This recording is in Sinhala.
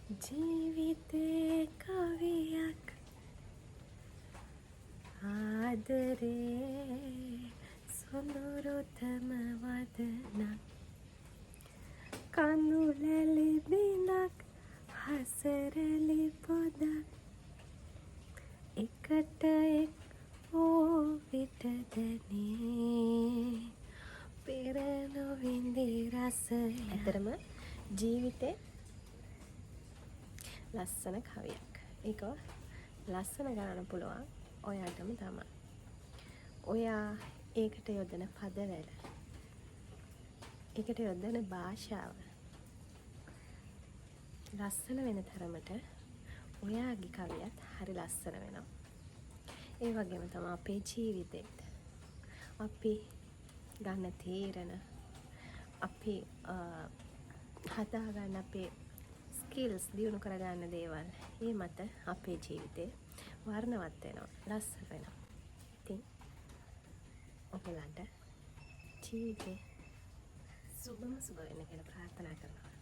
ජීවිතේ කවියක් ආදරේ සොඳුරුතම වදනක් කඳුලැලි බිඳක් හසරලි පොදක් එකට එක් වූ විට දැනේ පෙර නොවිඳි රසය. ඇතරම ජීවිතේ ලස්සන කවියක්. ඒක ලස්සන ගන්න පුළුවන් ඔයාටම තමයි. ඔයා ඒකට යොදන පදවැල, ඒකට යොදන භාෂාව ලස්සන වෙන තරමට ඔයාගේ කවියත් හරි ලස්සන වෙනවා. ඒ වගේම තමයි අපේ ජීවිතේත් අපි ගන්න තීරණ, අපි හදාගන්න අපේ ස්කිල්ස් දියුණු කරගන්න දේවල්, ඒ මත අපේ ජීවිතේ වර්ණවත් වෙනවා, ලස්සන වෙනවා. ඉතින් ඔයගලන්ට ජීවිතේ සුබම සුබ වෙන්න කියලා ප්‍රාර්ථනා කරනවා.